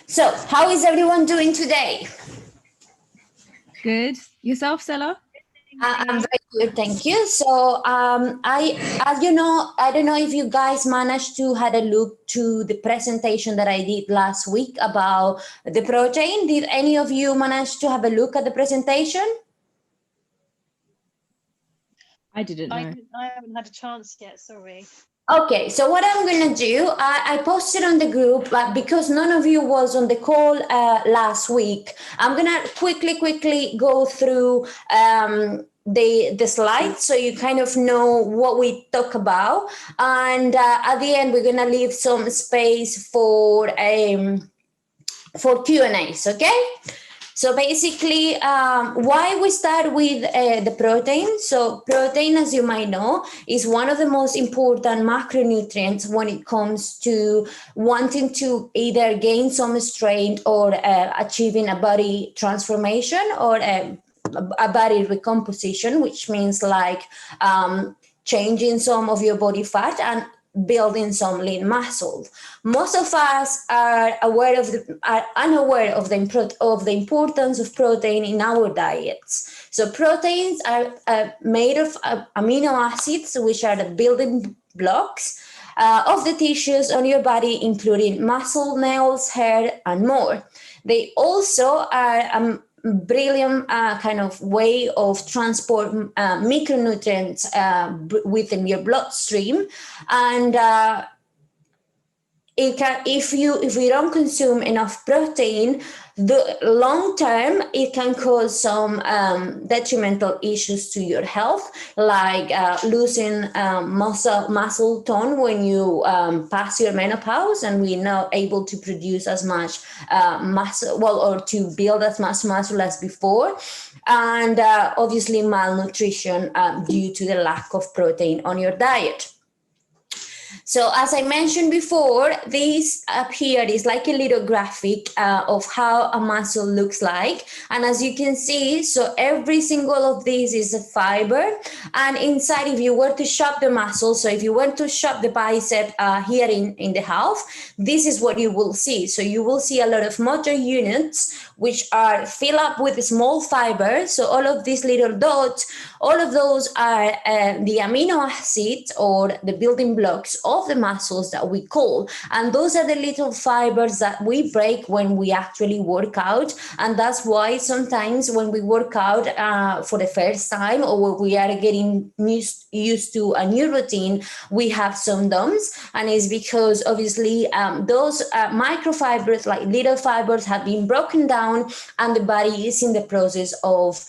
So how is everyone doing today? Good. Yourself, Stella? I'm very good, thank you. So as you know, I don't know if you guys managed to had a look to the presentation that I did last week about the protein. Did any of you manage to have a look at the presentation? I didn't know. I haven't had a chance yet, sorry. Okay, so what I'm gonna do, I posted on the group, but because none of you was on the call last week, I'm gonna quickly go through the slides so you kind of know what we talk about, and at the end we're gonna leave some space for Q&As. Okay. So basically, why we start with the protein. So protein, as you might know, is one of the most important macronutrients when it comes to wanting to either gain some strength or achieving a body transformation or a body recomposition, which means like changing some of your body fat and building some lean muscle. Most of us are unaware of the importance of protein in our diets. So proteins are made of amino acids, which are the building blocks of the tissues on your body, including muscle, nails, hair, and more. They also are brilliant kind of way of transport micronutrients within your bloodstream, and if you don't consume enough protein, the long term it can cause some detrimental issues to your health, like losing muscle tone when you pass your menopause, and we're not able to produce as much muscle, or to build as much muscle as before, and obviously malnutrition due to the lack of protein on your diet. So as I mentioned before, this up here is like a little graphic of how a muscle looks like. And as you can see, so every single of these is a fiber. And inside, if you were to shop the muscle, so if you were to shop the bicep here in the half, this is what you will see. So you will see a lot of motor units, which are filled up with small fibers. So all of these little dots, all of those are the amino acids or the building blocks of the muscles that we call, and those are the little fibers that we break when we actually work out. And that's why sometimes when we work out for the first time, or when we are getting used to a new routine, we have some DOMs, and it's because obviously those microfibers, like little fibers, have been broken down and the body is in the process of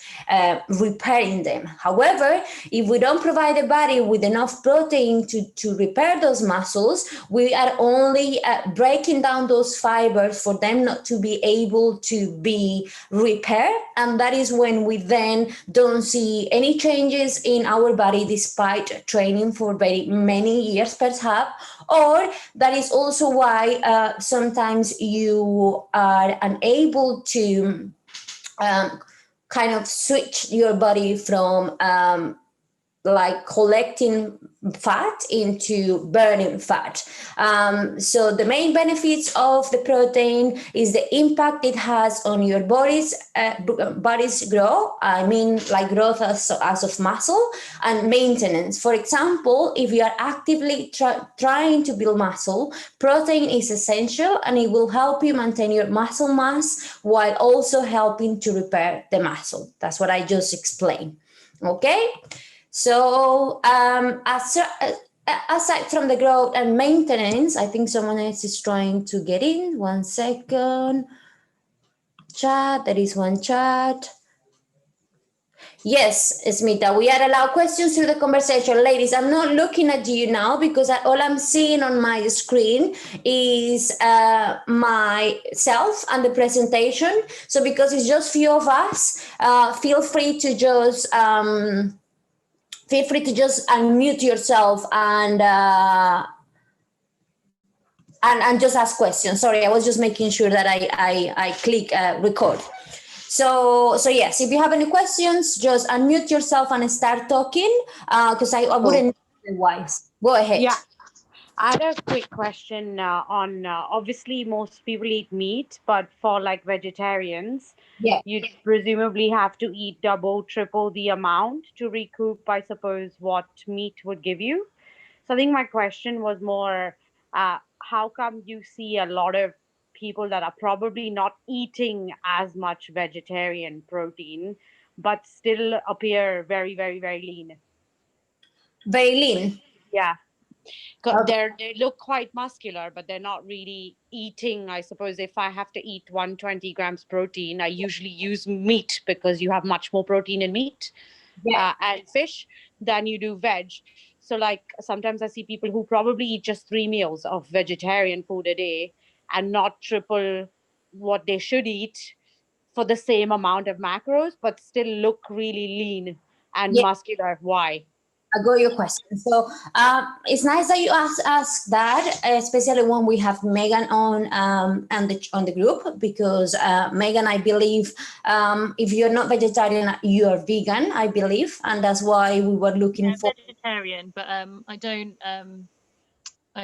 repairing them. However, if we don't provide the body with enough protein to repair those muscles, we are only breaking down those fibers for them not to be able to be repaired. And that is when we then don't see any changes in our body despite training for very many years perhaps. Or that is also why sometimes you are unable to kind of switch your body from like collecting fat into burning fat. So the main benefits of the protein is the impact it has on your body's growth. I mean, like growth as of muscle, and maintenance. For example, if you are actively trying to build muscle, protein is essential, and it will help you maintain your muscle mass while also helping to repair the muscle. That's what I just explained. Okay. So aside from the growth and maintenance, I think someone else is trying to get in. 1 second. Chat, there is one chat. Yes, Smita, we are allowed questions through the conversation. Ladies, I'm not looking at you now because all I'm seeing on my screen is myself and the presentation. So because it's just few of us, feel free to just unmute yourself and just ask questions. Sorry, I was just making sure that I click record. So yes, if you have any questions, just unmute yourself and start talking because I wouldn't otherwise. Go ahead. Yeah. I had a quick question on obviously most people eat meat, but for like vegetarians, Yeah. you'd presumably have to eat double, triple the amount to recoup, I suppose, what meat would give you. So I think my question was more, how come you see a lot of people that are probably not eating as much vegetarian protein, but still appear very, very, very lean? Very lean. Yeah. Okay. They look quite muscular, but they're not really eating. I suppose if I have to eat 120 grams protein, I usually use meat because you have much more protein in meat Yeah. and fish than you do veg. So like sometimes I see people who probably eat just 3 meals of vegetarian food a day and not triple what they should eat for the same amount of macros, but still look really lean and Yeah. muscular. Why? I got your question. So it's nice that you ask that, especially when we have Megan on the group, because Megan, I believe, if you're not vegetarian, you're vegan, I believe, and that's why we were looking Yeah, for. vegetarian, but I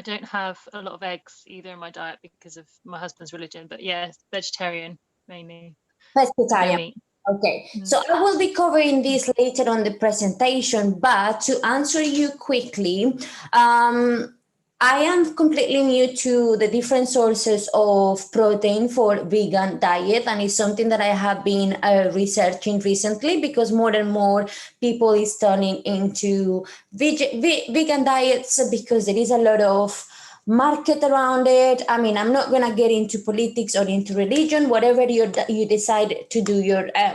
don't have a lot of eggs either in my diet because of my husband's religion. But yeah, vegetarian mainly. No Pescatarian. meat. Okay, Mm. so I will be covering this later on the presentation, but to answer you quickly, I am completely new to the different sources of protein for vegan diet, and it's something that I have been researching recently because more and more people is turning into vegan diets because there is a lot of market around it. I mean, I'm not going to get into politics or into religion. Whatever you decide to do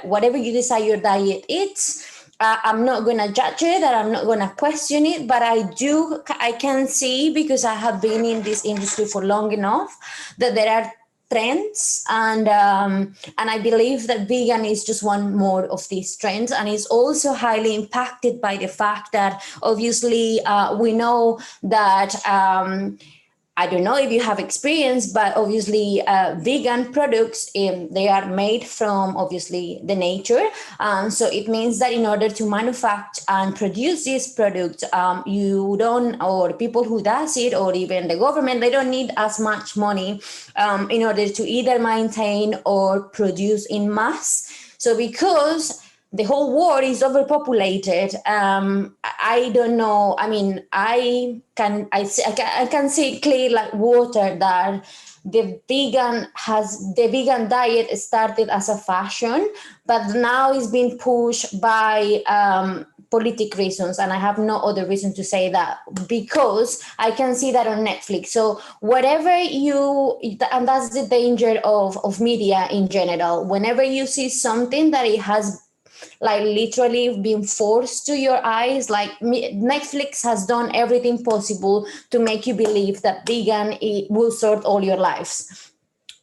whatever you decide your diet is, I'm not going to judge it, and I'm not going to question it, but I can see, because I have been in this industry for long enough, that there are trends, and I believe that vegan is just one more of these trends, and it's also highly impacted by the fact that obviously we know that I don't know if you have experience, but obviously vegan products, they are made from obviously the nature. So it means that in order to manufacture and produce this product, you don't, or people who does it, or even the government, they don't need as much money in order to either maintain or produce in mass. So because the whole world is overpopulated. I don't know. I mean, I can see it clear like water that the vegan diet started as a fashion, but now it's been pushed by politic reasons, and I have no other reason to say that, because I can see that on Netflix. So whatever and that's the danger of media in general. Whenever you see something that it has like literally being forced to your eyes, like Netflix has done everything possible to make you believe that vegan will sort all your lives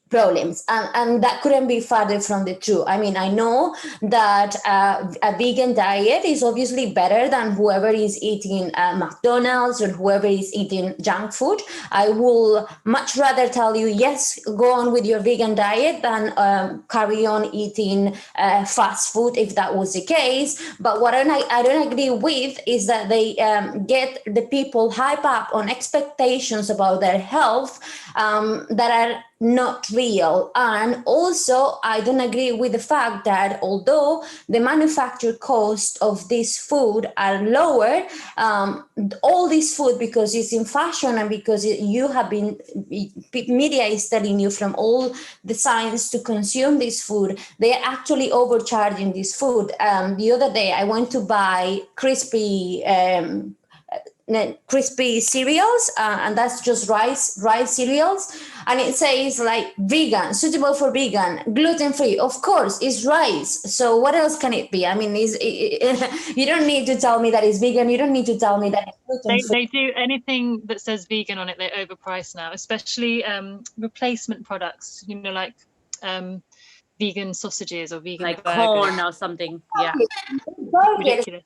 problems, and that couldn't be farther from the truth. I mean, I know that a vegan diet is obviously better than whoever is eating McDonald's or whoever is eating junk food. I will much rather tell you, yes, go on with your vegan diet than carry on eating fast food if that was the case. But what I don't agree with is that they get the people hype up on expectations about their health that are not real. And also, I don't agree with the fact that although the manufacture cost of this food are lower, all this food, because it's in fashion and because you have been, media is telling you from all the signs to consume this food, they are actually overcharging this food. The other day, I went to buy crispy cereals, and that's just rice cereals, and it says like vegan, suitable for vegan, gluten-free. Of course it's rice, so what else can it be? I mean, you don't need to tell me that it's vegan, you don't need to tell me that it's gluten-free. They do anything that says vegan on it, they overprice now, especially replacement products, you know, like vegan sausages or vegan like burgers. corn or something. Yeah. Burgers. Ridiculous.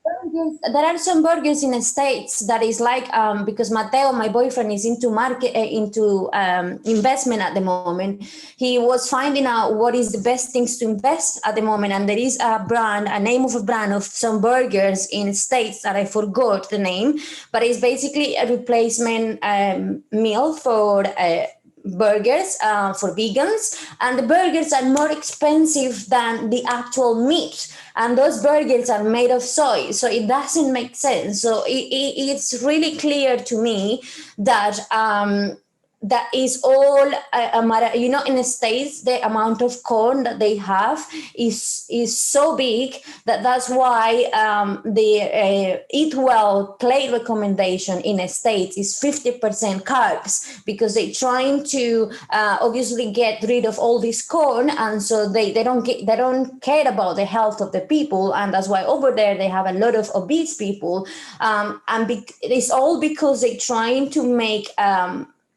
There are some burgers in the States that is like because Mateo, my boyfriend, is into investment at the moment. He was finding out what is the best things to invest at the moment, and there is a name of a brand of some burgers in the States that I forgot the name, but it's basically a replacement meal for burgers for vegans, and the burgers are more expensive than the actual meat, and those burgers are made of soy, so it doesn't make sense. So it's really clear to me that that is all a matter, in the States the amount of corn that they have is so big that's why the eat well plate recommendation in the States is 50% carbs, because they're trying to obviously get rid of all this corn, and so they don't care about the health of the people, and that's why over there they have a lot of obese people, and it's all because they're trying to make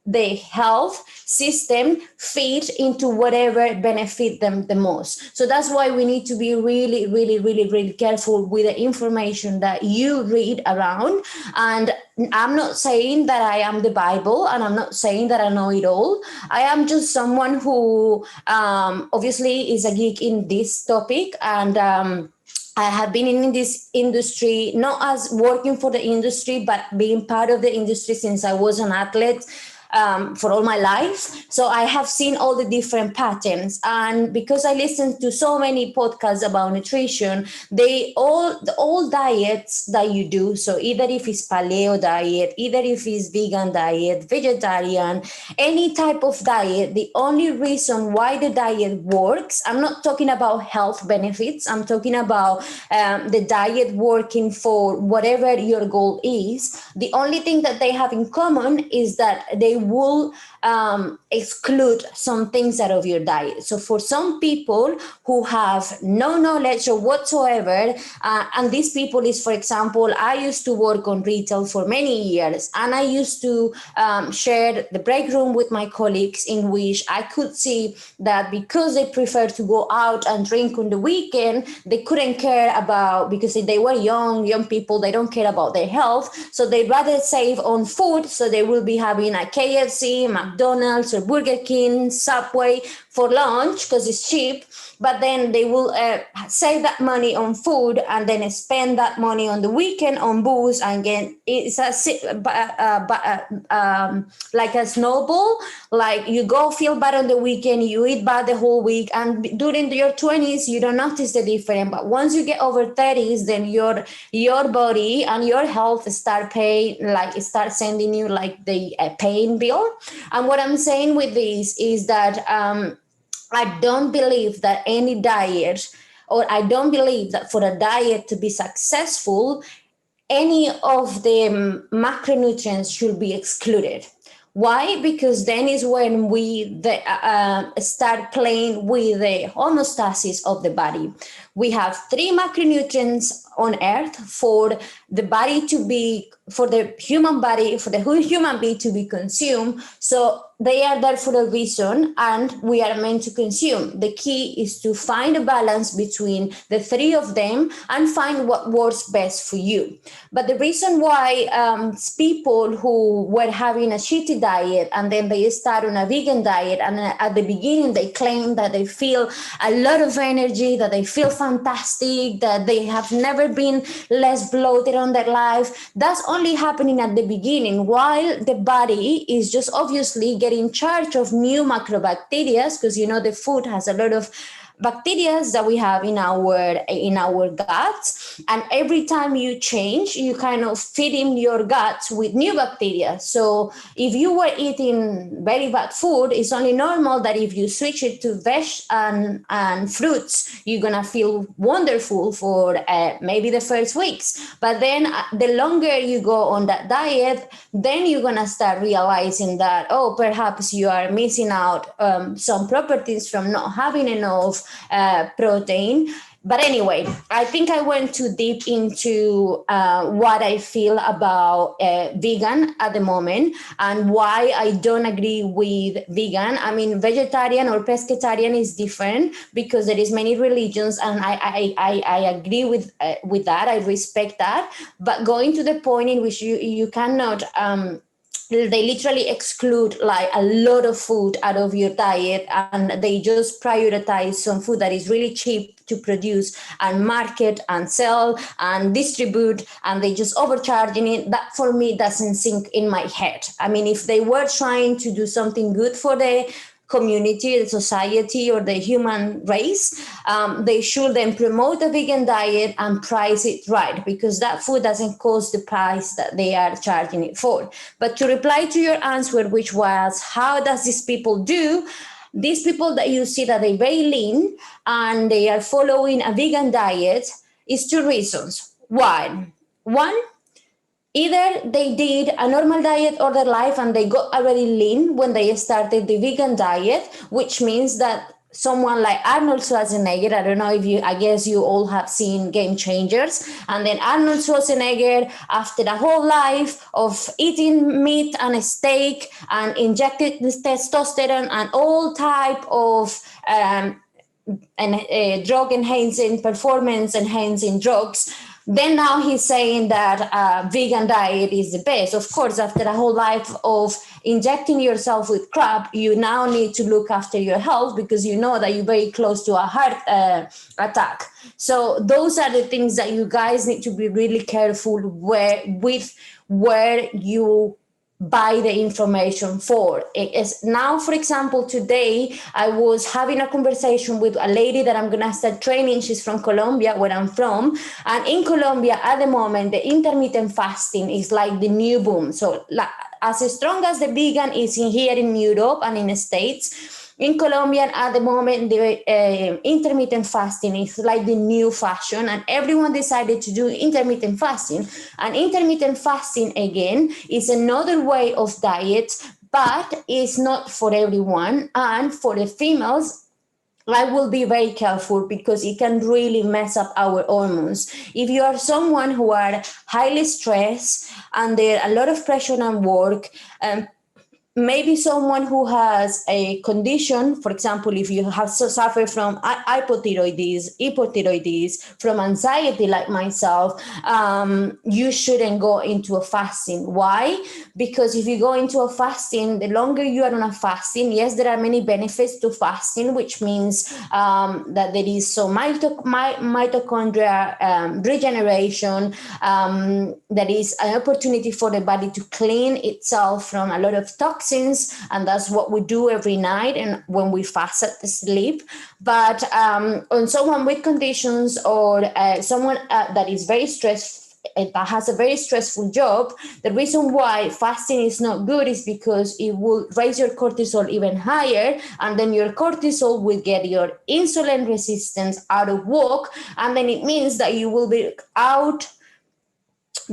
the health system fit into whatever benefit them the most. So that's why we need to be really, really, really, really careful with the information that you read around. And I'm not saying that I am the Bible, and I'm not saying that I know it all. I am just someone who obviously is a geek in this topic, and I have been in this industry, not as working for the industry, but being part of the industry since I was an athlete for all my life. So I have seen all the different patterns. And because I listen to so many podcasts about nutrition, all diets that you do, so either if it's paleo diet, either if it's vegan diet, vegetarian, any type of diet, the only reason why the diet works, I'm not talking about health benefits, I'm talking about the diet working for whatever your goal is. The only thing that they have in common is that they will exclude some things out of your diet. So for some people who have no knowledge or whatsoever, and these people is, for example, I used to work on retail for many years, and I used to share the break room with my colleagues, in which I could see that because they prefer to go out and drink on the weekend, they couldn't care about, because they were young people, they don't care about their health, so they'd rather save on food, so they will be having a KFC, McDonald's or Burger King, Subway for lunch because it's cheap, but then they will save that money on food and then spend that money on the weekend on booze, and again it's like a snowball. Like you go feel bad on the weekend, you eat bad the whole week, and during your 20s you don't notice the difference, but once you get over 30s, then your body and your health start sending you like the pain bill. And what I'm saying with this is that I don't believe that any diet, or I don't believe that for a diet to be successful, any of the macronutrients should be excluded. Why? Because then is when we start playing with the homeostasis of the body. We have 3 macronutrients on earth for the body to be, for the human body, for the human being to be consumed. So they are there for a reason, and we are meant to consume. The key is to find a balance between the 3 of them and find what works best for you. But the reason why people who were having a shitty diet and then they start on a vegan diet, and at the beginning they claim that they feel a lot of energy, that they feel fantastic, that they have never been less bloated on their life, that's only happening at the beginning, while the body is just obviously getting in charge of new macrobacteria, because the food has a lot of bacteria that we have in our guts, and every time you change, you kind of feed in your guts with new bacteria. So if you were eating very bad food, it's only normal that if you switch it to veg and fruits, you're gonna feel wonderful for maybe the first weeks. But then the longer you go on that diet, then you're gonna start realizing that, perhaps you are missing out some properties from not having enough protein. But anyway, I think I went too deep into what I feel about vegan at the moment and why I don't agree with vegan. I mean, vegetarian or pescatarian is different because there is many religions, and I agree with that. I respect that. But going to the point in which you cannot they literally exclude like a lot of food out of your diet, and they just prioritize some food that is really cheap to produce and market and sell and distribute, and they just overcharging it. That for me doesn't sink in my head. I mean, if they were trying to do something good for the community, the society, or the human race, they should then promote a vegan diet and price it right, because that food doesn't cost the price that they are charging it for. But to reply to your answer, which was, how does these people do? These people that you see that they're very lean and they are following a vegan diet is two reasons. One, either they did a normal diet all their life and they got already lean when they started the vegan diet, which means that someone like Arnold Schwarzenegger, I don't know if I guess you all have seen Game Changers, and then Arnold Schwarzenegger, after the whole life of eating meat and steak and injected testosterone and all type of drug enhancing, performance enhancing drugs, then now he's saying that vegan diet is the best. Of course, after a whole life of injecting yourself with crap, you now need to look after your health because you know that you're very close to a heart attack. So those are the things that you guys need to be really careful where you buy the information for. It is now, for example, today I was having a conversation with a lady that I'm gonna start training. She's from Colombia, where I'm from, and in Colombia at the moment the intermittent fasting is like the new boom. So as strong as the vegan is here in Europe and in the States, in Colombia at the moment, the intermittent fasting is like the new fashion, and everyone decided to do intermittent fasting. And intermittent fasting, again, is another way of diet, but it's not for everyone. And for the females, I will be very careful because it can really mess up our hormones. If you are someone who are highly stressed and there are a lot of pressure on work, maybe someone who has a condition, for example, if you have suffer from hypothyroidism, from anxiety like myself, you shouldn't go into a fasting. Why? Because if you go into a fasting, the longer you are on a fasting, yes, there are many benefits to fasting, which means that there is some mitochondria regeneration, there is an opportunity for the body to clean itself from a lot of toxins, and that's what we do every night and when we fast at the sleep. But on someone with conditions or someone that is very stressed, that has a very stressful job, the reason why fasting is not good is because it will raise your cortisol even higher, and then your cortisol will get your insulin resistance out of whack, and then it means that you will be out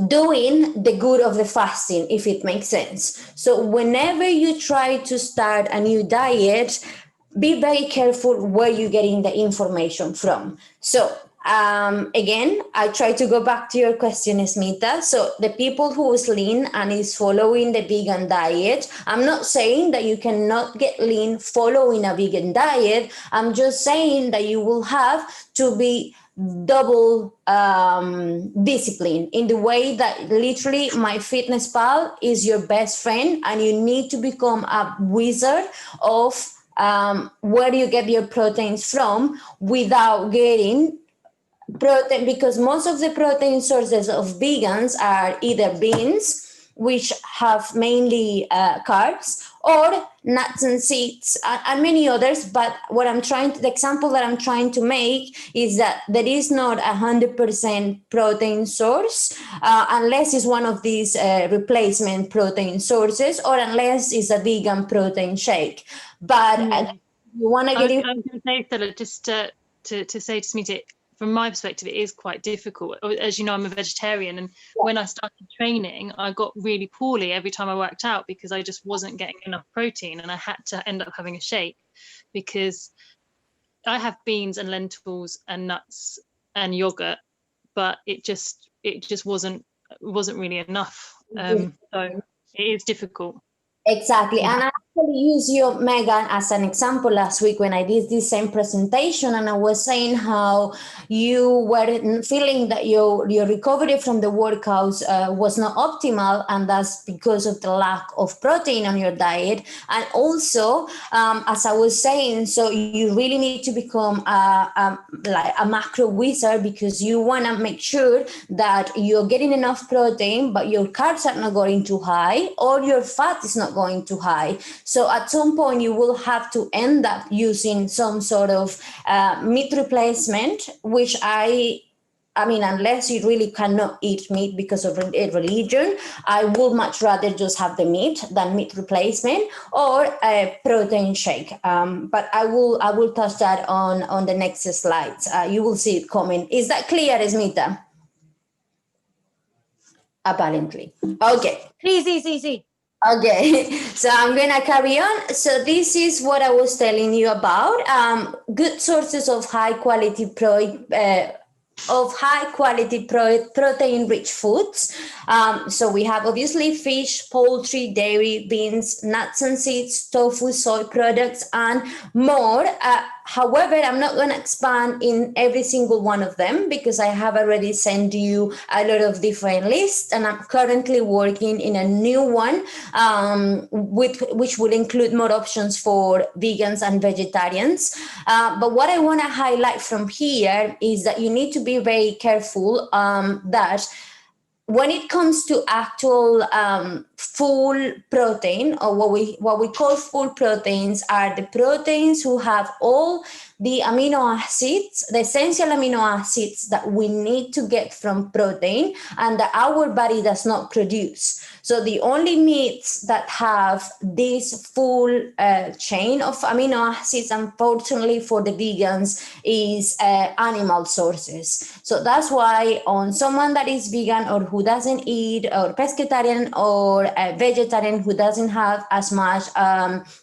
doing the good of the fasting, if it makes sense. So whenever you try to start a new diet, be very careful where you're getting the information from. So again, I try to go back to your question, Smita. So the people who is lean and is following the vegan diet, I'm not saying that you cannot get lean following a vegan diet. I'm just saying that you will have to be double discipline in the way that literally MyFitnessPal is your best friend, and you need to become a wizard of where you get your proteins from without getting protein, because most of the protein sources of vegans are either beans, which have mainly carbs, or nuts and seeds, and many others. But the example that I'm trying to make is that there is not 100% protein source unless it's one of these replacement protein sources, or unless it's a vegan protein shake. But you want to get it. I was going to say, Stella, just to say to Smita, from my perspective, it is quite difficult. As you know, I'm a vegetarian, and when I started training, I got really poorly every time I worked out because I just wasn't getting enough protein, and I had to end up having a shake because I have beans and lentils and nuts and yogurt, but it just wasn't really enough. So it is difficult. Exactly. And I actually used you, Megan, as an example last week when I did this same presentation, and I was saying how you were feeling that your recovery from the workouts was not optimal, and that's because of the lack of protein on your diet. And also, as I was saying, so you really need to become like a macro wizard, because you want to make sure that you're getting enough protein, but your carbs are not going too high, or your fat is not going too high. So at some point you will have to end up using some sort of meat replacement, which I mean, unless you really cannot eat meat because of a religion, I would much rather just have the meat than meat replacement, or a protein shake. But I will touch that on the next slides. You will see it coming. Is that clear, Smita? Apparently. Okay. See. Okay, so I'm gonna carry on. So this is what I was telling you about. Good sources of high quality protein-rich foods. So we have obviously fish, poultry, dairy, beans, nuts and seeds, tofu, soy products, and more. However, I'm not going to expand in every single one of them, because I have already sent you a lot of different lists, and I'm currently working in a new one, which will include more options for vegans and vegetarians. But what I want to highlight from here is that you need to be very careful that when it comes to actual full protein, or what we call full proteins, are the proteins who have all the amino acids, the essential amino acids that we need to get from protein and that our body does not produce. So the only meats that have this full chain of amino acids, unfortunately for the vegans, is animal sources. So that's why on someone that is vegan, or who doesn't eat, or pescatarian, or a vegetarian who doesn't have as much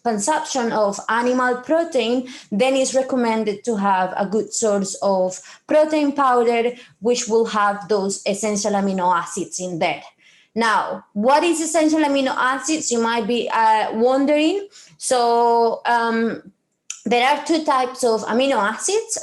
consumption of animal protein, then it's recommended to have a good source of protein powder, which will have those essential amino acids in there. Now, what is essential amino acids? You might be wondering. So there are two types of amino acids,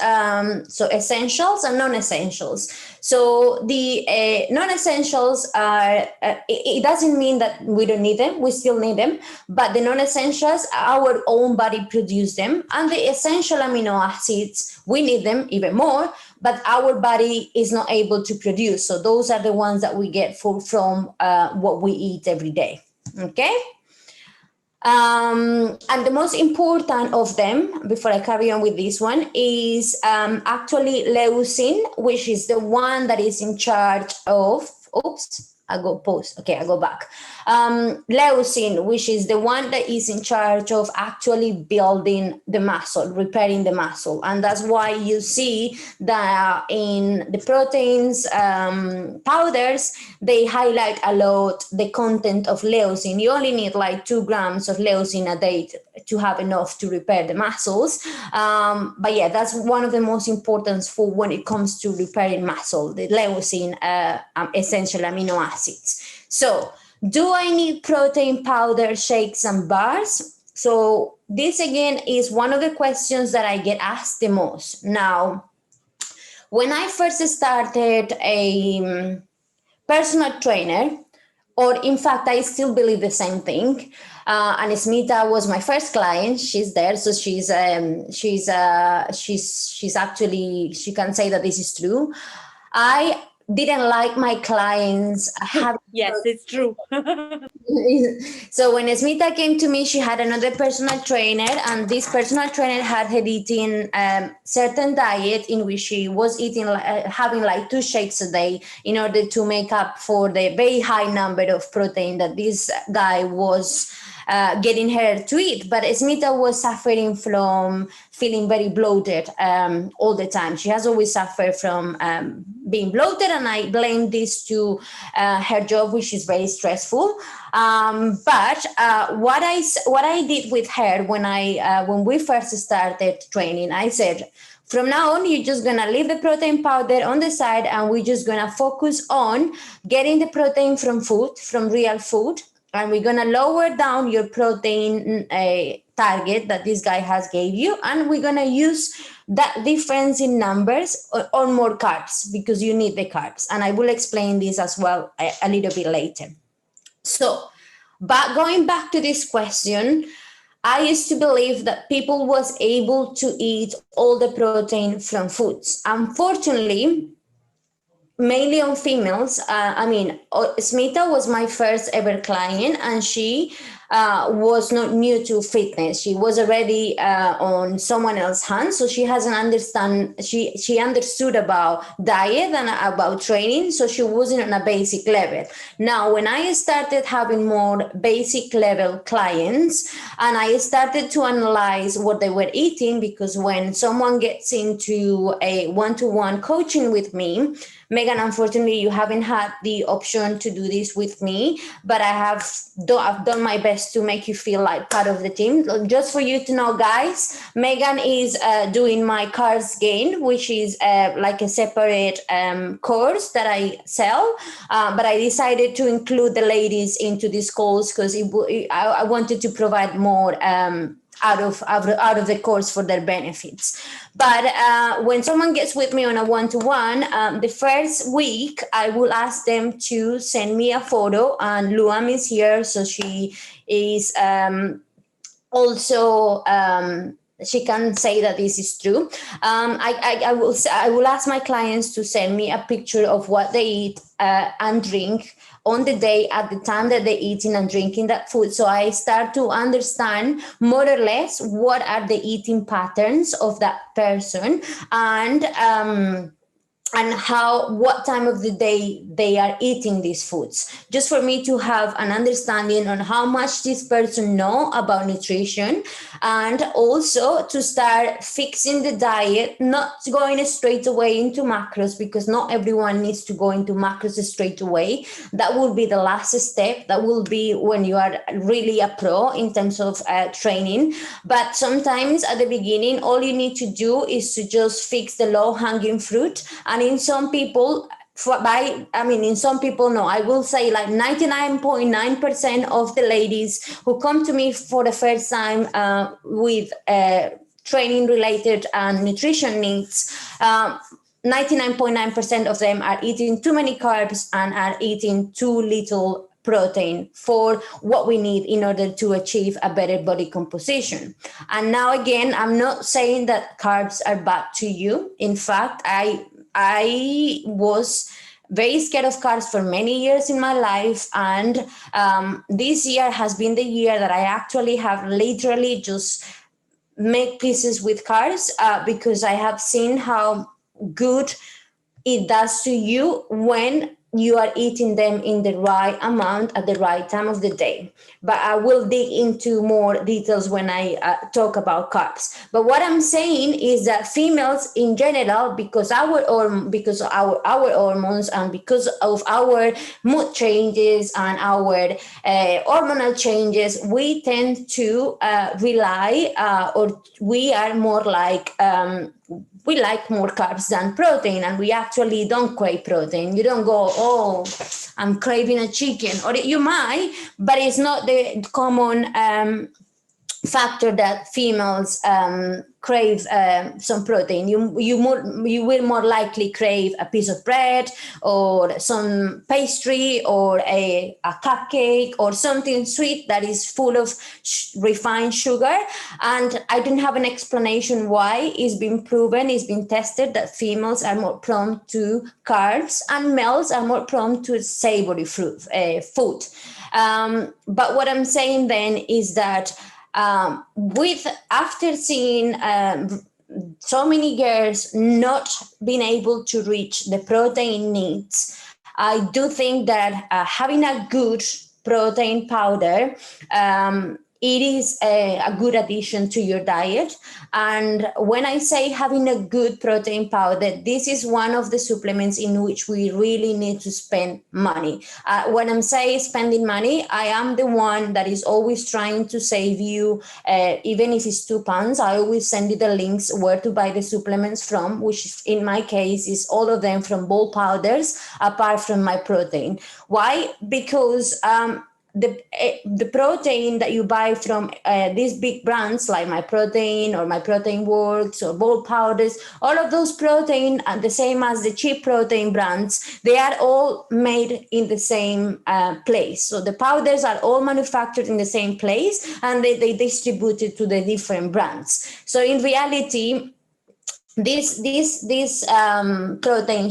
so essentials and non-essentials. So the non-essentials are, it doesn't mean that we don't need them, we still need them, but the non-essentials, our own body produce them, and the essential amino acids, we need them even more, but our body is not able to produce. So those are the ones that we get from what we eat every day, okay? And the most important of them, before I carry on with this one, is actually leucine, which is the one that is in charge of, I go back. Leucine, which is the one that is in charge of actually building the muscle, repairing the muscle. And that's why you see that in the proteins powders, they highlight a lot the content of leucine. You only need like 2 grams of leucine a day to have enough to repair the muscles. But yeah, that's one of the most important for when it comes to repairing muscle, the leucine essential amino acids. So, do I need protein powder, shakes, and bars? So this again is one of the questions that I get asked the most. Now, when I first started a personal trainer, or in fact, I still believe the same thing. And Smita was my first client. She's there, so she's actually, she can say that this is true. I didn't like my clients having. Yes, it's true. So when Smita came to me, she had another personal trainer, and this personal trainer had her eating certain diet in which she was eating, having like 2 shakes a day in order to make up for the very high number of protein that this guy was getting her to eat. But Smita was suffering from feeling very bloated all the time. She has always suffered from being bloated, and I blame this to her job, which is very stressful. But what I did with her when we first started training, I said, from now on, you're just going to leave the protein powder on the side, and we're just going to focus on getting the protein from food, from real food. And we're going to lower down your protein target that this guy has gave you. And we're going to use that difference in numbers on more carbs, because you need the carbs. And I will explain this as well a little bit later. So, but going back to this question, I used to believe that people was able to eat all the protein from foods. Unfortunately, mainly on females. Smita was my first ever client, and she was not new to fitness. She was already on someone else's hands, so she she understood about diet and about training, so she wasn't on a basic level. Now, when I started having more basic level clients, and I started to analyze what they were eating, because when someone gets into a one-to-one coaching with me, Megan, unfortunately, you haven't had the option to do this with me, but I've done my best to make you feel like part of the team. Just for you to know, guys, Megan is doing my carbs gain, which is like a separate course that I sell, but I decided to include the ladies into this course because I wanted to provide more out of the course for their benefits. But when someone gets with me on a one-to-one, the first week I will ask them to send me a photo, and Luam is here, so she is also she can say that this is true. I will ask my clients to send me a picture of what they eat and drink on the day at the time that they're eating and drinking that food. So I start to understand more or less what are the eating patterns of that person, and what time of the day they are eating these foods, just for me to have an understanding on how much this person know about nutrition, and also to start fixing the diet, not going straight away into macros, because not everyone needs to go into macros straight away. That will be the last step. That will be when you are really a pro in terms of training. But sometimes at the beginning, all you need to do is to just fix the low hanging fruit. And in some people, I will say like 99.9% of the ladies who come to me for the first time with training related and nutrition needs, 99.9% of them are eating too many carbs and are eating too little protein for what we need in order to achieve a better body composition. And now again, I'm not saying that carbs are bad to you. In fact, I was very scared of carbs for many years in my life, and this year has been the year that I actually have literally just make pieces with carbs because I have seen how good it does to you when you are eating them in the right amount at the right time of the day. But I will dig into more details when I talk about carbs. But what I'm saying is that females in general, because our hormones and because of our mood changes and our hormonal changes, we tend to rely or we are more like we like more carbs than protein, and we actually don't crave protein. You don't go, oh, I'm craving a chicken, or you might, but it's not the common factor that females crave some protein. You will more likely crave a piece of bread or some pastry or a cupcake or something sweet that is full of refined sugar. And I don't have an explanation why. It's been proven, it's been tested that females are more prone to carbs and males are more prone to savory food. But what I'm saying then is that after seeing so many girls not being able to reach the protein needs, I do think that having a good protein powder, it is a good addition to your diet. And when I say having a good protein powder, this is one of the supplements in which we really need to spend money. When I'm saying spending money, I am the one that is always trying to save you, even if it's £2. I always send you the links where to buy the supplements from, which in my case is all of them from Bold Powders, apart from my protein. Why? Because the protein that you buy from these big brands like My Protein or My Protein Works or Bold Powders, all of those protein, the same as the cheap protein brands, they are all made in the same place. So the powders are all manufactured in the same place, and they distribute it to the different brands. So in reality, these protein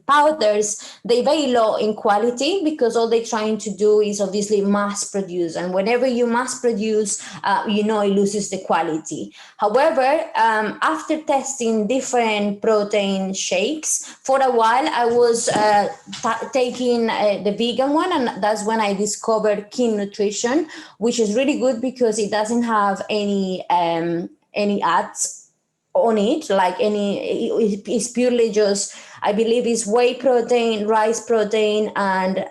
powders, they very low in quality, because all they're trying to do is obviously mass produce, and whenever you mass produce, it loses the quality. However, after testing different protein shakes for a while, I was taking the vegan one, and that's when I discovered King Nutrition, which is really good because it doesn't have any ads on it, like it's purely just, I believe it's whey protein, rice protein, and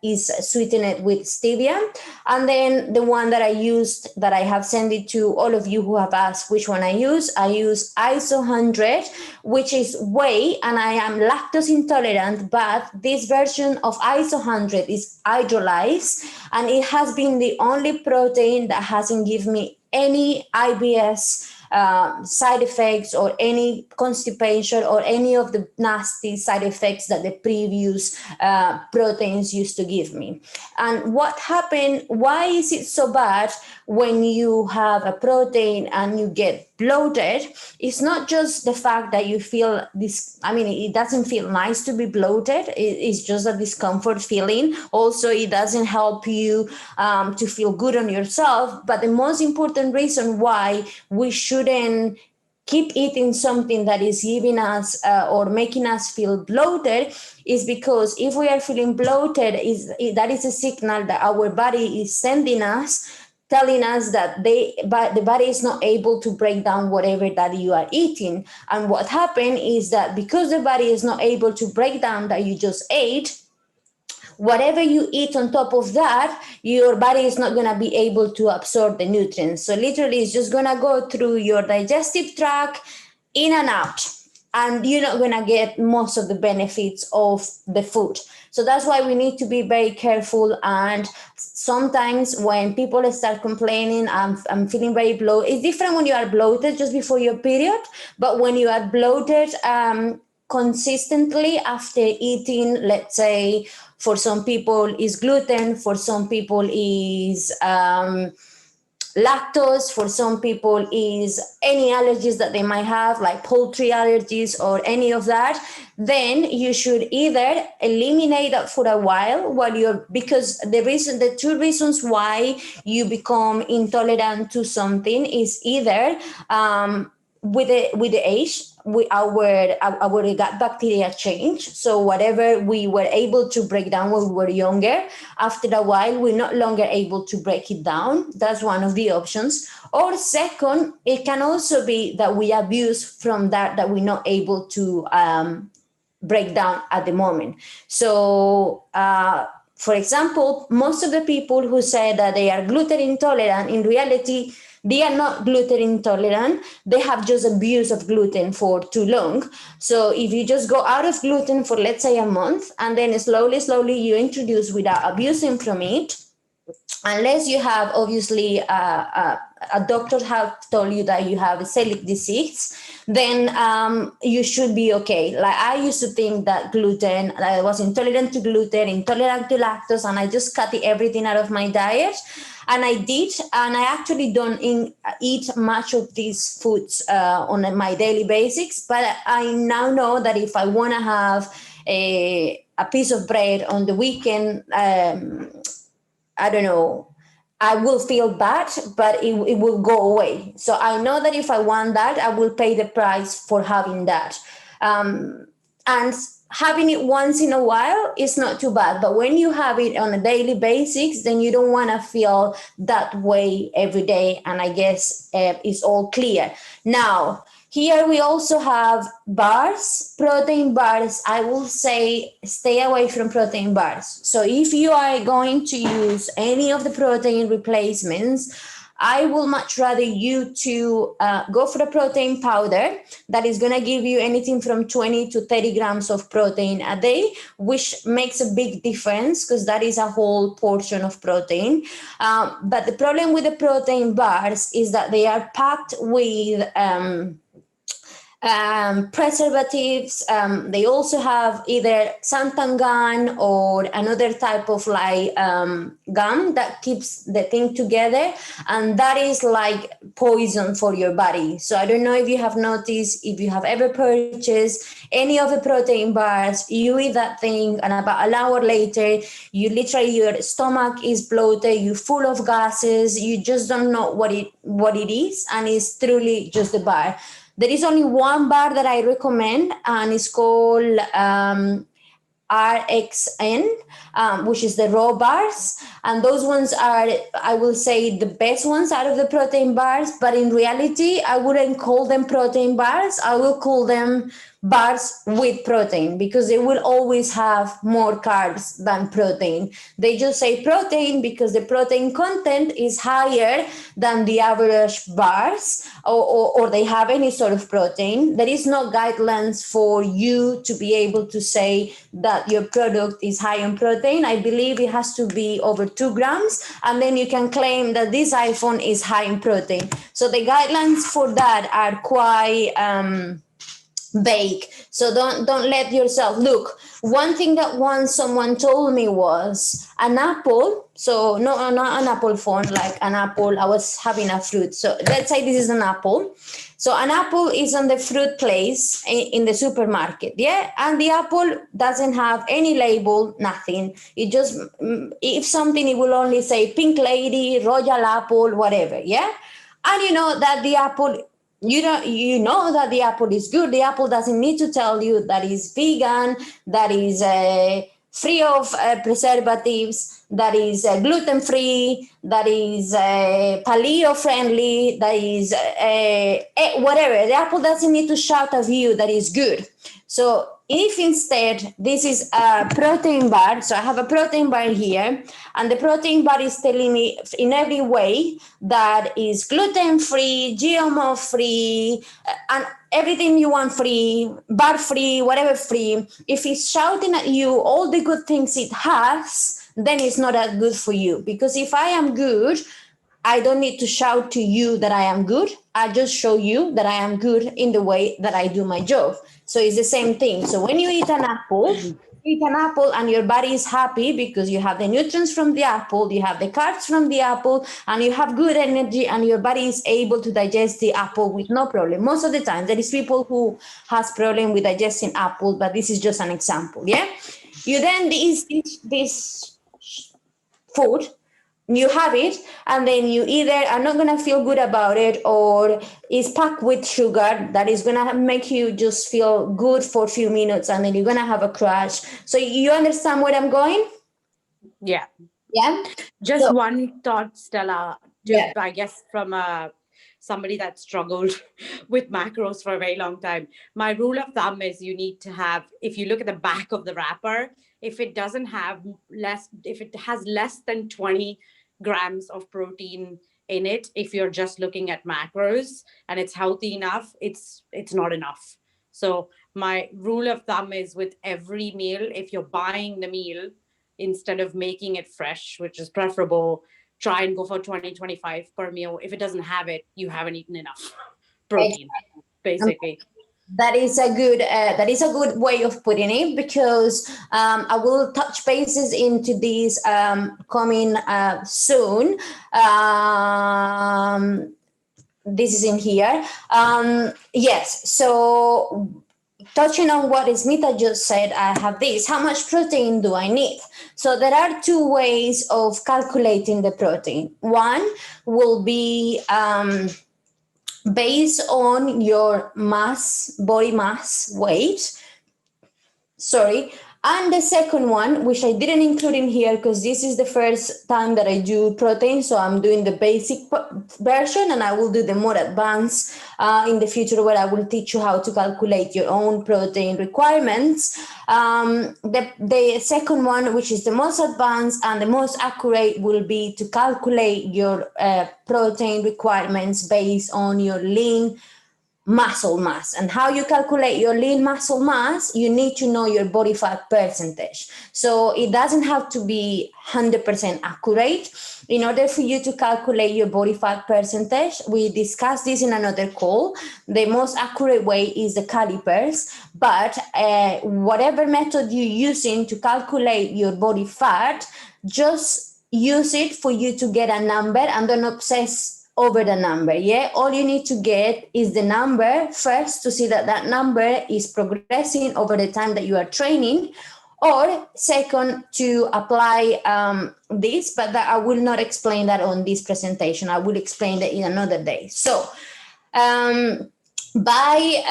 is sweetened with stevia. And then the one that I used, that I have sent it to all of you who have asked which one I use ISO 100, which is whey, and I am lactose intolerant, but this version of ISO 100 is hydrolyzed, and it has been the only protein that hasn't given me any IBS side effects or any constipation or any of the nasty side effects that the previous proteins used to give me. And what happened, why is it so bad when you have a protein and you get bloated? It's not just the fact that you feel this, it doesn't feel nice to be bloated. It's just a discomfort feeling. Also, it doesn't help you to feel good on yourself. But the most important reason why we shouldn't keep eating something that is giving us or making us feel bloated is because if we are feeling bloated, that is a signal that our body is sending us, telling us that the body is not able to break down whatever that you are eating. And what happened is that because the body is not able to break down that you just ate, whatever you eat on top of that, your body is not going to be able to absorb the nutrients. So literally it's just going to go through your digestive tract, in and out, and you're not going to get most of the benefits of the food. So that's why we need to be very careful. And sometimes when people start complaining, I'm feeling very bloated. It's different when you are bloated just before your period, but when you are bloated consistently after eating, let's say, for some people is gluten, for some people is lactose, for some people is any allergies that they might have, like poultry allergies or any of that, then you should either eliminate that for a while because the two reasons why you become intolerant to something is either with the age, our gut bacteria change. So whatever we were able to break down when we were younger, after a while, we're no longer able to break it down. That's one of the options. Or second, it can also be that we abuse from that we're not able to break down at the moment. So, for example, most of the people who say that they are gluten intolerant, in reality, they are not gluten intolerant. They have just abused of gluten for too long. So if you just go out of gluten for, let's say, a month, and then slowly you introduce without abusing from it, unless you have obviously a doctor have told you that you have a celiac disease, then you should be okay. Like I used to think that I was intolerant to gluten, intolerant to lactose, and I just cut everything out of my diet. And I did, and I actually don't eat much of these foods on my daily basis. But I now know that if I want to have a piece of bread on the weekend, I don't know, I will feel bad, but it will go away. So I know that if I want that, I will pay the price for having that. and having it once in a while is not too bad. But when you have it on a daily basis, then you don't want to feel that way every day. And I guess it's all clear. Now, here we also have bars, protein bars. I will say stay away from protein bars. So if you are going to use any of the protein replacements, I will much rather you to go for a protein powder that is going to give you anything from 20 to 30 grams of protein a day, which makes a big difference because that is a whole portion of protein. But the problem with the protein bars is that they are packed with preservatives. They also have either xanthan or another type of like gum that keeps the thing together, and that is like poison for your body. So I don't know if you have noticed, if you have ever purchased any of the protein bars, you eat that thing and about an hour later you literally, your stomach is bloated, you're full of gases, you just don't know what it is, and it's truly just the bar. There is only one bar that I recommend, and it's called RXN, which is the raw bars. And those ones are, I will say, the best ones out of the protein bars. But in reality, I wouldn't call them protein bars. I will call them bars with protein, because they will always have more carbs than protein. They just say protein because the protein content is higher than the average bars, or they have any sort of protein. There is no guidelines for you to be able to say that your product is high in protein. I believe it has to be over 2 grams, and then you can claim that this iPhone is high in protein. So the guidelines for that are quite vague. So don't let yourself look. One thing that once someone told me was an apple. So no, not an apple phone, like an apple. I was having a fruit. So let's say this is an apple. So an apple is on the fruit place in the supermarket, yeah? And the apple doesn't have any label, nothing. It just, if something, it will only say pink lady, royal apple, whatever, yeah? And you know that the apple, you know that the apple is good. The apple doesn't need to tell you that is vegan, that is free of preservatives, that is gluten free, that is paleo friendly, that is whatever. The apple doesn't need to shout at you that is good. So if instead this is a protein bar, so I have a protein bar here, and the protein bar is telling me in every way that is gluten-free, GMO-free, and everything you want free, bar free, whatever free. If it's shouting at you all the good things it has, then it's not that good for you. Because if I am good, I don't need to shout to you that I am good. I just show you that I am good in the way that I do my job. So it's the same thing. So when you eat an apple, and your body is happy because you have the nutrients from the apple, you have the carbs from the apple, and you have good energy, and your body is able to digest the apple with no problem. Most of the time, there is people who has problem with digesting apple, but this is just an example, yeah? You then eat this food, you have it, and then you either are not going to feel good about it, or it's packed with sugar that is going to make you just feel good for a few minutes, and then you're going to have a crash. So you understand where I'm going? Yeah. Yeah. Just So, one thought, Stella, yeah. I guess from somebody that struggled with macros for a very long time. My rule of thumb is you need to have, if you look at the back of the wrapper, if it doesn't have if it has less than 20 grams of protein in it, if you're just looking at macros and it's healthy enough, it's not enough. So my rule of thumb is with every meal, if you're buying the meal, instead of making it fresh, which is preferable, try and go for 20-25 per meal. If it doesn't have it, you haven't eaten enough protein, basically. That is a good way of putting it, because I will touch bases into this coming soon. This is in here. Yes. So touching on what Smita just said, I have this. How much protein do I need? So there are two ways of calculating the protein. One will be based on your mass, body mass, weight. sorry. And the second one, which I didn't include in here because this is the first time that I do protein, so I'm doing the basic version, and I will do the more advanced in the future, where I will teach you how to calculate your own protein requirements. The second one, which is the most advanced and the most accurate, will be to calculate your protein requirements based on your lean muscle mass. And how you calculate your lean muscle mass, you need to know your body fat percentage. So it doesn't have to be 100% accurate. In order for you to calculate your body fat percentage, we discussed this in another call. The most accurate way is the calipers, but whatever method you're using to calculate your body fat, just use it for you to get a number and don't obsess over the number. Yeah, all you need to get is the number first to see that that number is progressing over the time that you are training, or second, to apply this, but that I will not explain that on this presentation. I will explain that in another day. So by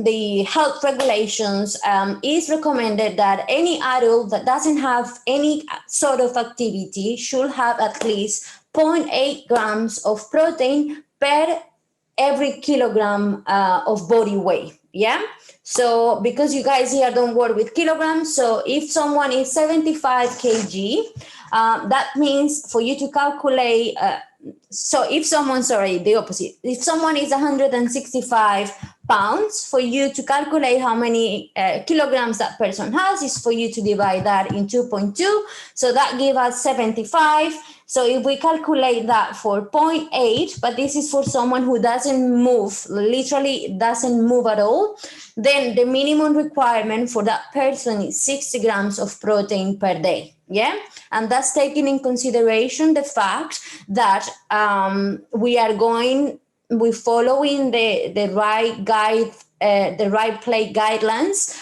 the health regulations, is recommended that any adult that doesn't have any sort of activity should have at least 0.8 grams of protein per every kilogram of body weight. Yeah. So because you guys here don't work with kilograms, so if someone is 75 kg, that means for you to calculate, so if someone, sorry, the opposite, if someone is 165 pounds, for you to calculate how many kilograms that person has, is for you to divide that in 2.2. So that gives us 75. So if we calculate that for 0.8, but this is for someone who doesn't move, literally doesn't move at all, then the minimum requirement for that person is 60 grams of protein per day. Yeah. And that's taking in consideration the fact that we're following the right guide, the right plate guidelines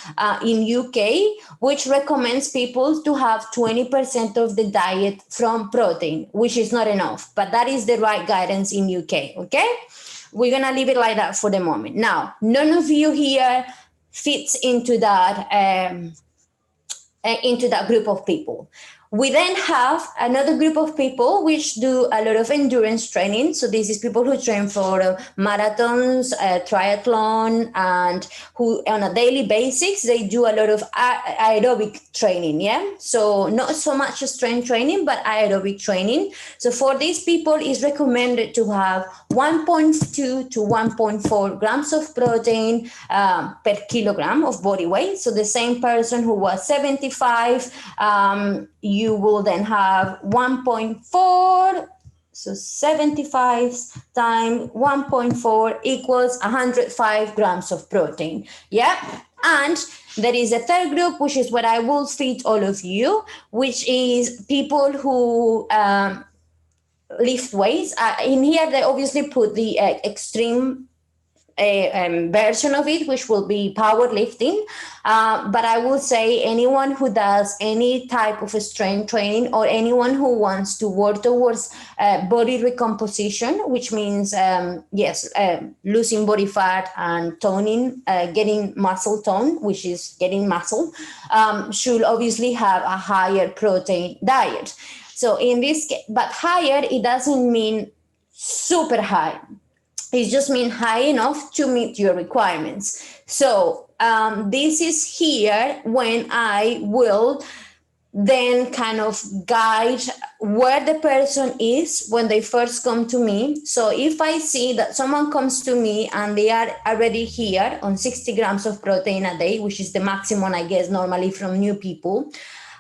in UK, which recommends people to have 20% of the diet from protein, which is not enough, but that is the right guidance in UK. Okay, we're gonna leave it like that for the moment. Now, none of you here fits into that group of people. We then have another group of people which do a lot of endurance training. So this is people who train for marathons, triathlon, and who on a daily basis, they do a lot of aerobic training. Yeah. So not so much strength training, but aerobic training. So for these people, it's recommended to have 1.2 to 1.4 grams of protein per kilogram of body weight. So the same person who was 75, you will then have 1.4, so 75 times 1.4 equals 105 grams of protein. Yeah. And there is a third group, which is what I will feed all of you, which is people who lift weights. In here, they obviously put the extreme version of it, which will be powerlifting. But I will say anyone who does any type of strength training, or anyone who wants to work towards body recomposition, which means, losing body fat and toning, getting muscle tone, which is getting muscle, should obviously have a higher protein diet. So in this case, but higher, it doesn't mean super high. It just means high enough to meet your requirements. So this is here when I will then kind of guide where the person is when they first come to me. So if I see that someone comes to me and they are already here on 60 grams of protein a day, which is the maximum I guess normally from new people,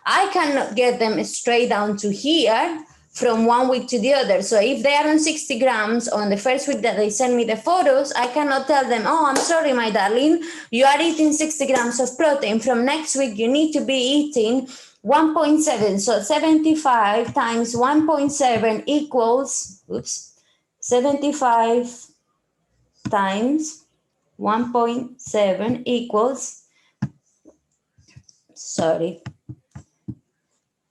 I cannot get them straight down to here from one week to the other. So if they are on 60 grams on the first week that they send me the photos, I cannot tell them, oh, I'm sorry, my darling, you are eating 60 grams of protein. From next week, you need to be eating 1.7. So 75 times 1.7 equals, 75 times 1.7 equals,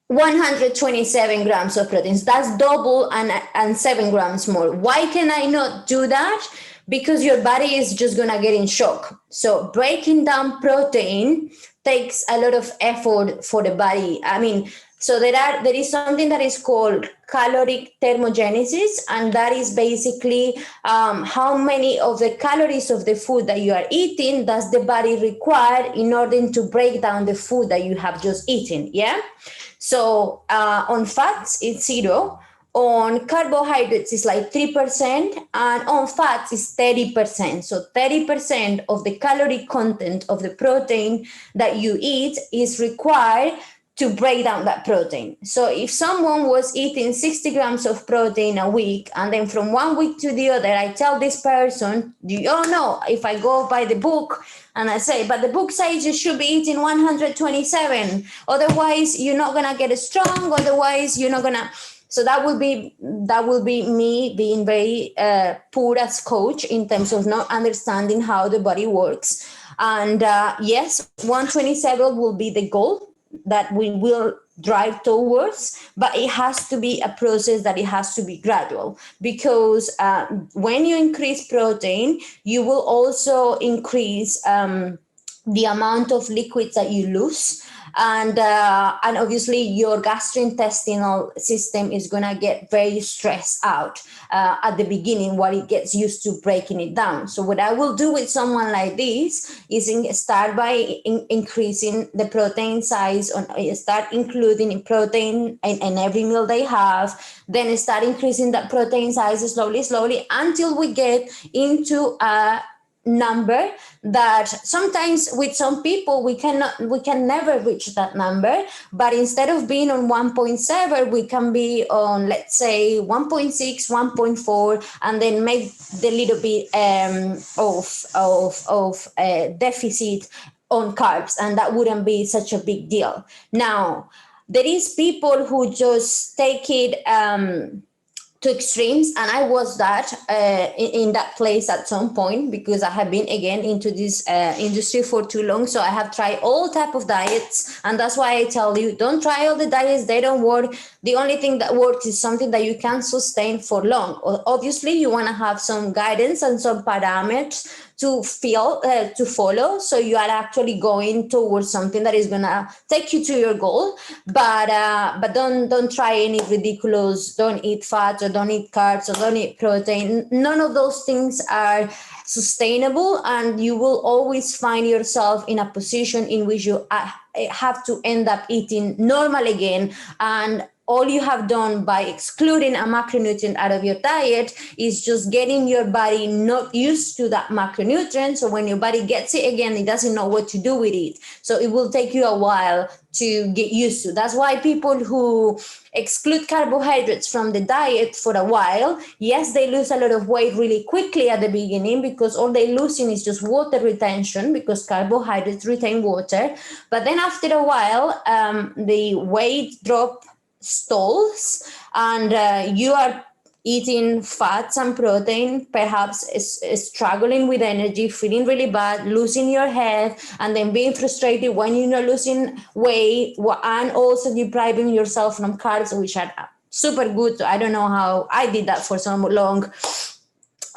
127 grams of proteins. That's double and 7 grams more. Why can I not do that? Because your body is just gonna get in shock. So breaking down protein takes a lot of effort for the body. I mean, so there is something that is called caloric thermogenesis, and that is basically how many of the calories of the food that you are eating does the body require in order to break down the food that you have just eaten. Yeah. So on fats, it's 0. On carbohydrates, it's like 3%, and on fats, it's 30%. So 30% of the calorie content of the protein that you eat is required to break down that protein. So if someone was eating 60 grams of protein a week, and then from one week to the other, I tell this person, oh no, if I go by the book and I say, but the book says you should be eating 127, otherwise you're not gonna get strong, otherwise you're not gonna. So that will be me being very poor as coach in terms of not understanding how the body works. And yes, 127 will be the goal that we will drive towards, but it has to be a process that it has to be gradual, because when you increase protein, you will also increase the amount of liquids that you lose. And obviously your gastrointestinal system is going to get very stressed out at the beginning while it gets used to breaking it down. So what I will do with someone like this is start by increasing the protein size, start including protein in every meal they have, then start increasing that protein size slowly until we get into a number that sometimes with some people we can never reach that number, but instead of being on 1.7 we can be on, let's say, 1.6, 1.4, and then make the little bit of deficit on carbs, and that wouldn't be such a big deal. Now there is people who just take it to extremes, and I was that in that place at some point, because I have been again into this industry for too long. So I have tried all type of diets, and that's why I tell you, don't try all the diets, they don't work. The only thing that works is something that you can sustain for long. Obviously you want to have some guidance and some parameters to follow, so you are actually going towards something that is gonna take you to your goal. But don't try any ridiculous. Don't eat fat, or don't eat carbs, or don't eat protein. None of those things are sustainable, and you will always find yourself in a position in which you have to end up eating normal again. And all you have done by excluding a macronutrient out of your diet is just getting your body not used to that macronutrient. So when your body gets it again, it doesn't know what to do with it. So it will take you a while to get used to. That's why people who exclude carbohydrates from the diet for a while, yes, they lose a lot of weight really quickly at the beginning, because all they're losing is just water retention, because carbohydrates retain water. But then after a while, the weight drop stalls, and you are eating fats and protein, perhaps is struggling with energy, feeling really bad, losing your head, and then being frustrated when you're not losing weight, and also depriving yourself from carbs, which are super good. I don't know how I did that for so long,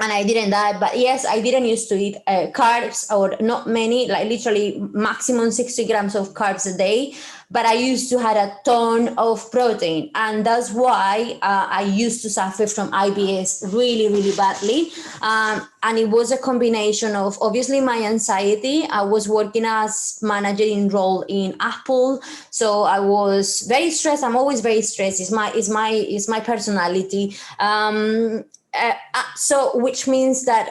and I didn't die. But yes, I didn't used to eat carbs, or not many, like literally maximum 60 grams of carbs a day. But I used to have a ton of protein, and that's why I used to suffer from IBS really, really badly. And it was a combination of obviously my anxiety. I was working as manager in role in Apple, so I was very stressed. I'm always very stressed. It's my personality. So which means that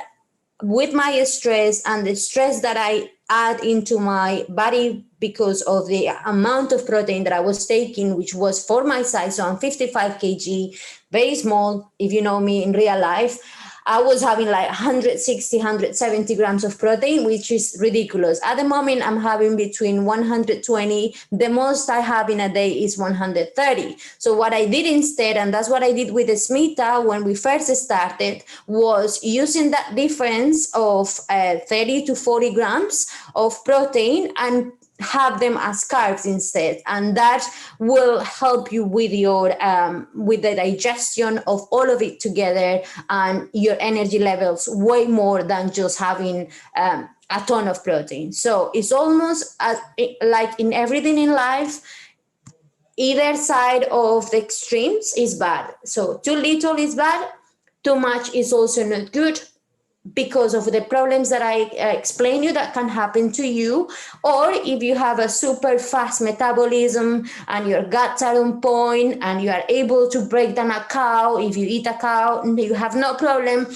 with my stress and the stress that I add into my body because of the amount of protein that I was taking, which was for my size, so I'm 55 kg, very small, if you know me in real life, I was having like 160, 170 grams of protein, which is ridiculous. At the moment, I'm having between 120. The most I have in a day is 130. So what I did instead, and that's what I did with the Smita when we first started, was using that difference of 30 to 40 grams of protein and have them as carbs instead, and that will help you with your with the digestion of all of it together and your energy levels way more than just having a ton of protein. So it's almost like in everything in life, either side of the extremes is bad. So too little is bad, too much is also not good, because of the problems that I explained you that can happen to you. Or if you have a super fast metabolism and your guts are on point and you are able to break down a cow, if you eat a cow, you have no problem.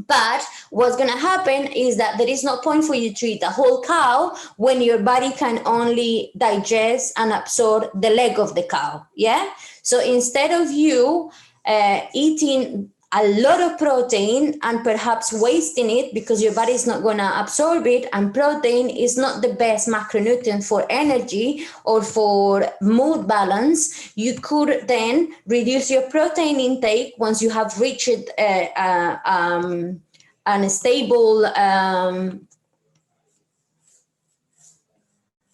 But what's going to happen is that there is no point for you to eat a whole cow when your body can only digest and absorb the leg of the cow. Yeah. So instead of you eating a lot of protein and perhaps wasting it because your body is not going to absorb it, and protein is not the best macronutrient for energy or for mood balance, you could then reduce your protein intake once you have reached a stable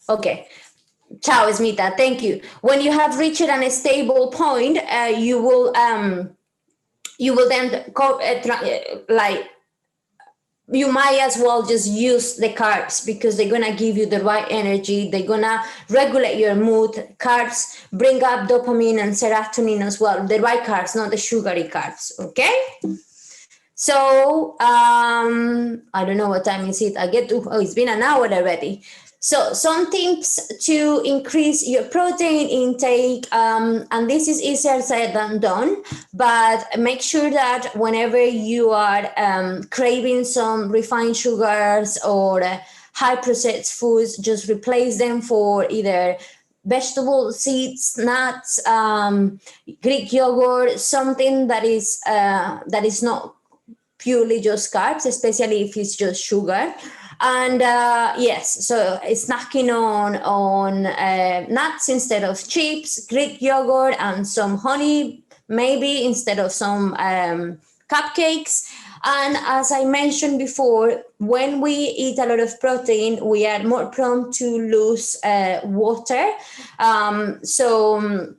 okay. Ciao, Smita. Thank you. When you have reached a stable point, you will then like, you might as well just use the carbs because they're going to give you the right energy. They're going to regulate your mood. Carbs bring up dopamine and serotonin as well. The right carbs, not the sugary carbs. Okay. So I don't know what time is it. It's been an hour already. So some tips to increase your protein intake, and this is easier said than done, but make sure that whenever you are craving some refined sugars or high processed foods, just replace them for either vegetable seeds, nuts, Greek yogurt, something that is not purely just carbs, especially if it's just sugar. And yes, so snacking on nuts instead of chips, Greek yogurt, and some honey, maybe instead of some cupcakes. And as I mentioned before, when we eat a lot of protein, we are more prone to lose water. So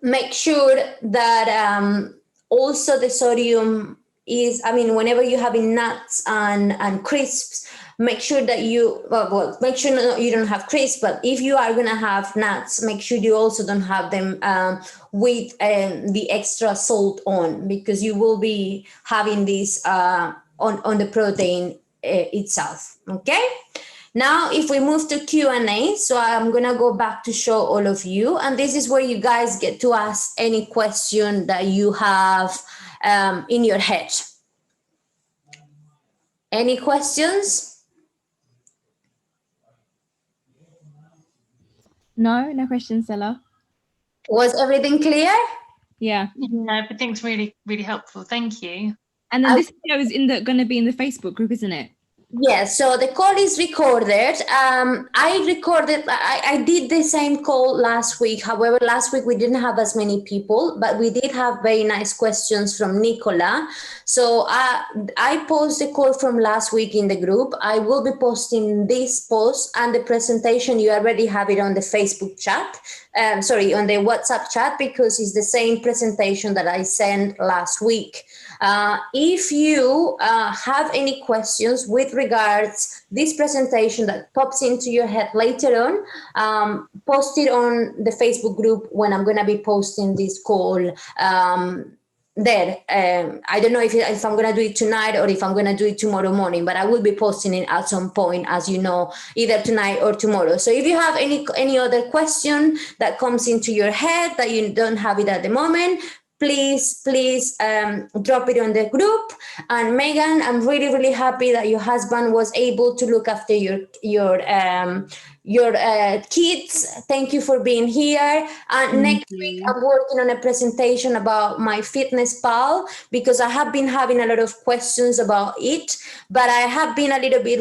make sure that also the sodium is, whenever you're having nuts and crisps, make sure that make sure you don't have crisps, but if you are going to have nuts, make sure you also don't have them with the extra salt on, because you will be having this on the protein itself. Okay. Now, if we move to Q&A, so I'm going to go back to show all of you. And this is where you guys get to ask any question that you have in your head. Any questions? No questions, Stella. Was everything clear? Yeah. Yeah, everything's really, really helpful. Thank you. And then this video is going to be in the Facebook group, isn't it? Yes, so the call is recorded. I did the same call last week. However, last week we didn't have as many people, but we did have very nice questions from Nicola. So I posted the call from last week in the group. I will be posting this post and the presentation. You already have it on the Facebook chat. On the WhatsApp chat, because it's the same presentation that I sent last week. If you have any questions with regards this presentation that pops into your head later on, post it on the Facebook group when I'm going to be posting this call there. I don't know if I'm going to do it tonight or if I'm going to do it tomorrow morning, but I will be posting it at some point, as you know, either tonight or tomorrow. So if you have any other question that comes into your head that you don't have it at the moment, please drop it on the group. And Megan, I'm really, really happy that your husband was able to look after your kids. Thank you for being here. And next week, I'm working on a presentation about my Fitness Pal, because I have been having a lot of questions about it, but I have been a little bit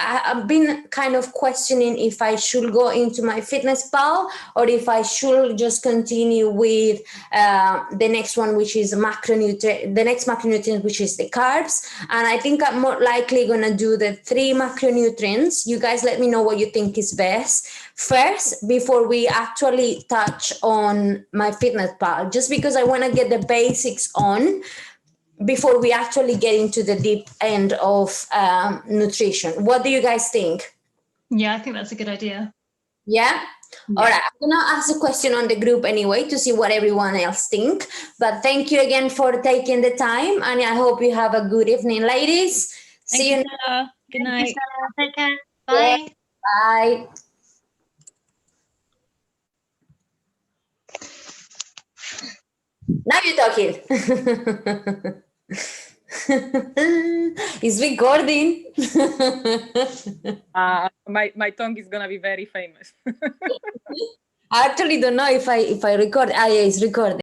I've been kind of questioning if I should go into my Fitness Pal or if I should just continue with the next one, which is the next macronutrient, which is the carbs. And I think I'm more likely going to do the 3 macronutrients. You guys let me know what you think is best first before we actually touch on my Fitness Pal, just because I want to get the basics on. before we actually get into the deep end of nutrition. What do you guys think? Yeah, I think that's a good idea. Yeah? All right, I'm gonna ask a question on the group anyway to see what everyone else think. But thank you again for taking the time, and I hope you have a good evening, ladies. See you. Sarah. Good night. Take care. Bye. Bye. Now you're talking. It's recording. My tongue is gonna be very famous. I actually don't know if I record. Ah, yeah, it's recording.